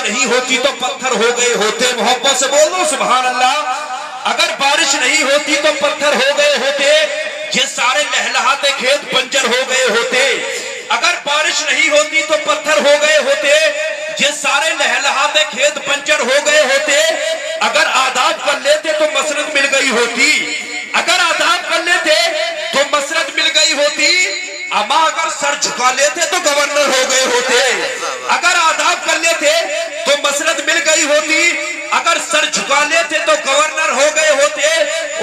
نہیں ہوتی تو پتھر ہو گئے ہوتے. محبت سے بول دو سبحان اللہ. اگر بارش نہیں ہوتی تو پتھر ہو گئے ہوتے. یہ سارے لہلہاتے کھیت بنجر ہو گئے ہوتے. اگر بارش نہیں ہوتی تو پتھر ہو گئے ہوتے. یہ سارے لہلہاتے کھیت بنجر ہو گئے ہوتے. اگر آداب کر لیتے تو مسرت مل گئی ہوتی. اگر آداب کر لیتے تو مسرت مل گئی ہوتی. اما اگر سر جھکا لیتے تو گورنر ہو گئے ہوتے. اگر آداب کر لیتے تو مسرت مل گئی ہوتی. اگر سر جھکا لیتے تو گورنر ہو گئے ہوتے.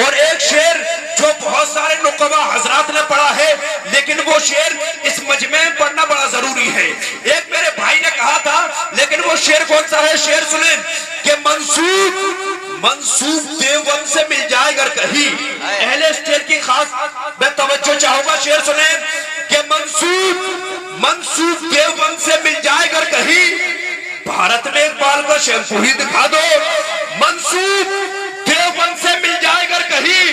اور ایک شعر جو بہت سارے نقبہ حضرات نے پڑھا ہے لیکن وہ شعر اس مجمع میں پڑھنا بڑا ضروری ہے. ایک میرے بھائی نے کہا تھا لیکن وہ شعر کون سا ہے؟ شعر سنیں کہ منصوب دیوبند سے مل جائے اگر کہیں. اہل اسٹیٹ کی خاص میں توجہ چاہوں گا. شعر سنیں کہ منصوب دیوبند سے مل جائے اگر کہیں. بھارت میں اقبال کا شیمپو ہی دکھا دو. منصوب دیوبند سے مل جائے اگر کہیں.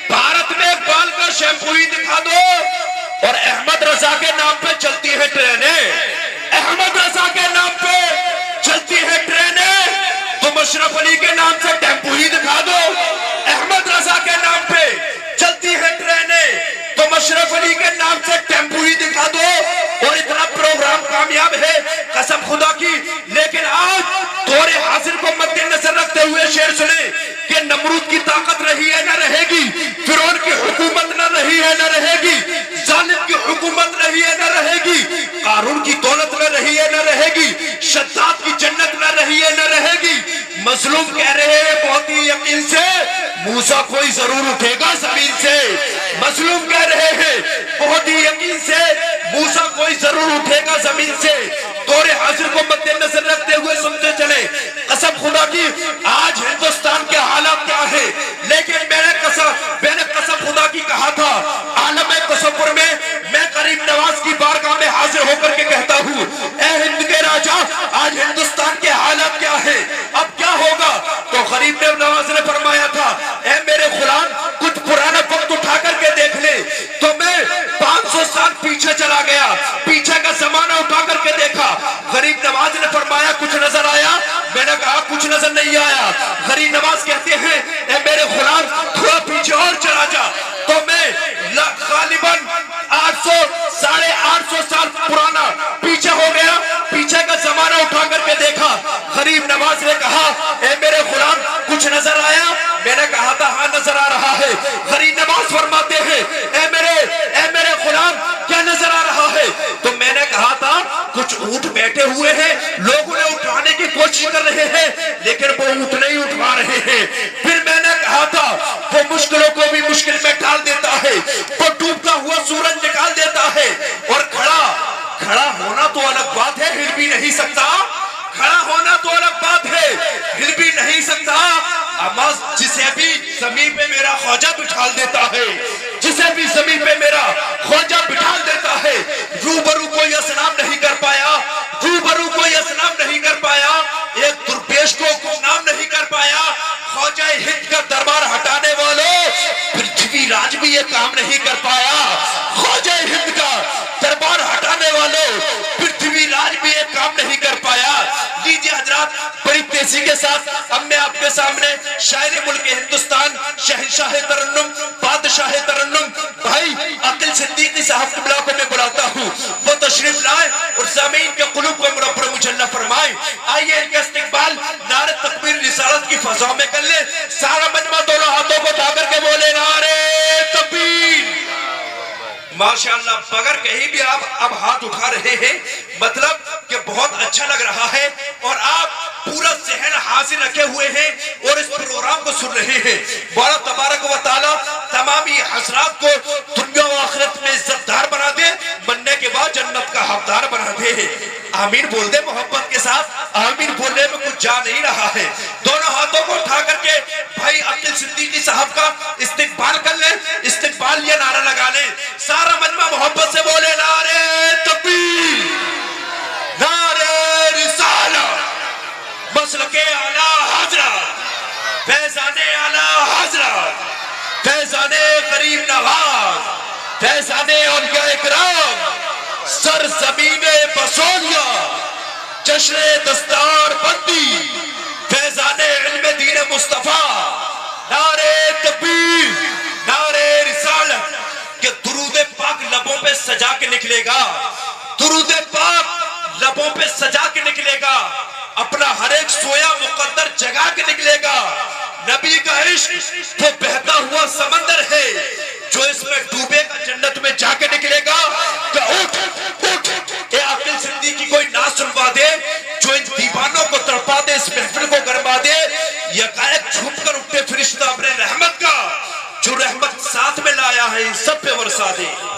بھارت میں اقبال کا شیمپو ہی دکھا دو. اور احمد رضا کے نام پہ چلتی ہے ٹرینیں. احمد رضا کے نام پہ چلتی ہے ٹرینیں. تم اشرف علی کے نام سے ٹیمپو ہی دکھا دو. احمد رضا کے نام پہ چلتی ہے ٹرینیں. تم اشرف علی کے نام سے ٹیمپو ہی دکھا دو. اور اتنا پروگرام کامیاب ہے قسم خدا کی. لیکن آج دور حاضر کو مد نظر رکھتے ہوئے شعر سنیں کہ نمرود کی طاقت رہی ہے نہ رہے گی. فرعون کی حکومت نہ رہی ہے نہ رہے گی. ظالم کی حکومت رہی ہے نہ رہے گی. قارون کی دولت نہ رہی ہے نہ رہے گی. شداد کی جنت نہ رہی ہے نہ رہے گی. مظلوم کہہ رہے ہیں بہت ہی یقین سے موسیٰ کوئی ضرور اٹھے گا زمین سے. مظلوم کہہ رہے ہیں بہت ہی یقین سے موسیٰ کوئی ضرور اٹھے گا زمین سے. دور حاضر کو مد نظر رکھتے ہوئے سنتے چلے قسم خدا کی آج ہندوستان کے حالات کیا ہے. لیکن میں نے قسم خدا کی کہا تھا عالم تصور میں میں کریم نواز کی بارگاہ میں حاضر ہو کر کے کہتا ہوں اے ہند کے راجا آج ہندوستان کے حالات کیا ہے. اب کیا ہوگا؟ تو کریم نواز نے فرمایا تھا اے میرے غلام کچھ پرانا وقت اٹھا کر کے دیکھ لے. تو میں 500 سال پیچھے چلا گیا. پیچھے کا زمانہ اٹھا کر کے دیکھا. غریب نواز نے فرمایا کچھ نظر آیا؟ میں نے کہا کچھ نظر نہیں آیا. غریب نواز کہتے ہیں اے میرے غلام تھوڑا پیچھے اور چلا جا. تو میں غالباً 800 سال پرانا پیچھے ہو گیا. پیچھے کا زمانہ اٹھا کر کے دیکھا. غریب نواز نے کہا اے میرے غلام کچھ نظر آیا؟ میں نے کہا تھا ہاں نظر آ رہا ہے. غریب نواز فرماتے ہیں اے میرے غلام کیا نظر آ رہا ہے؟ تو میں نے کہا تھا کچھ اونٹ بیٹھے ہوئے ہیں لوگ انہیں اٹھانے کی کوشش کر رہے ہیں لیکن وہ اونٹ نہیں اٹھا رہے ہیں. پھر میں نے کہا تھا وہ مشکلوں کو بھی مشکل میں ڈال دیتا ہے. وہ ڈوبتا ہوا سورج نکال دیتا ہے. اور کھڑا ہونا تو الگ بات ہے ہل بھی نہیں سکتا. کھڑا ہونا تو الگ بات ہے ہل بھی نہیں سکتا. اما جسے بھی زمین پہ میرا خواجہ بٹھال دیتا ہے. جسے بھی زمین پہ میرا خواجہ بٹھال دیتا ہے. روبرو کوئی اسلام نہیں کر پایا. روبرو کوئی اسلام نہیں کر پایا. ایک درپیش کو گمنام نہیں کر پایا. خواجہ ہند کا دربار ہٹانے والوں پرتھوی راج بھی یہ کام نہیں کر پایا. خواجہ ہند کا دربار ہٹانے والوں پرتھوی راج بھی یہ کام نہیں کر پایا. لیجئے حضرات بڑی تیزی کے ساتھ اب میں آپ کے سامنے شاعر ملک ہندوستان شہنشاہ ترنم بادشاہ ترنم بھائی عقل صدیقی صاحب قبلہ کو میں بلاتا ہوں. وہ تشریف لائے اور سامعین کے قلوب کو مربع مجلہ فرمائے. آئیے ان کا استقبال نعرہ تکبیر رسالت کی فضا میں کر لے. سارا مجمع دونوں ہاتھوں کو اٹھا کر کے بولے نعرہ تکبیر. ماشاءاللہ بغیر کہیں بھی آپ اب ہاتھ اٹھا رہے ہیں مطلب کہ بہت اچھا لگ رہا ہے اور آپ پورا ذہن حاضر رکھے ہوئے ہیں اور اس پروگرام کو سن رہے ہیں. مولا تبارک و تعالی تمام حضرات کو دنیا و آخرت میں عزت دار بنا دے. مرنے کے بعد جنت کا حقدار بنا دے. آمین بول دے محبت کے ساتھ. آمین بولنے میں کچھ جا نہیں رہا ہے. دونوں ہاتھوں کو اٹھا کر کے بھائی عقل صدیقی صاحب کا استقبال کر لیں. استقبال یہ نعرہ لگا لیں. سارا مجمع محبت سے بولے نعرہ تکبیر نعرہ رسالت مسلک اعلیٰ حضرت فیضان اعلیٰ حضرت فیضان غریب نواز فیضان اولیاء اکرام سرزمین بسولیا جشن دستار بندی فیضان علم دین مصطفیٰ، نعرہ تکبیر، نعرہ رسالت، کہ درود پاک لبوں پہ سجا کے نکلے گا، درود پاک لبوں پہ سجا کے نکلے گا، اپنا ہر ایک سویا مقدر جگا کے نکلے گا۔ نبی کا عشق وہ بہتا ہوا سمندر ہے جو اس میں ڈوبے گا، جنت میں جا کے نکلے گا۔ کہ اٹھ اٹھ، اے عاقل صدیقی کوئی نہ سنوا دے جو ان دیوانوں کو تڑپا دے، اس محفل کو گرما دے۔ یکایک چھپ کر اٹھے فرشتہ اپنے رحمت کا، جو رحمت ساتھ میں لایا ہے سب پہ ورسا دے۔